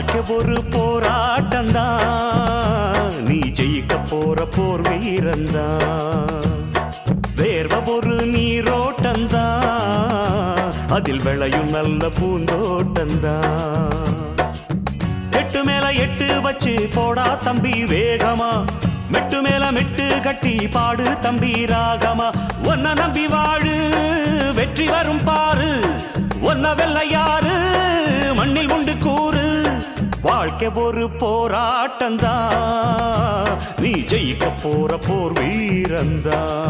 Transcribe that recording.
வாழ்க்கை ஒரு போராட்டம்தான், நீ ஜெயிக்க போற போர் வீரந்தான். வேர்வ ஒரு நீரோட்டம்தான், அதில் விளையும் நல்ல பூந்தோட்டம்தான். எட்டு மேல எட்டு வச்சு போடா தம்பி வேகமா, மெட்டு மேல மெட்டு கட்டி பாடு தம்பி ராகமா. ஒன்ன நம்பி வாழு, வெற்றி வரும் பாரு, ஒன்ன வெல்ல யாரு மண்ணில் உண்டு கூறு. வாழ்க்கை ஒரு போராட்டம்தான், நீ ஜெயிக்க போற போர் வீரந்தான்.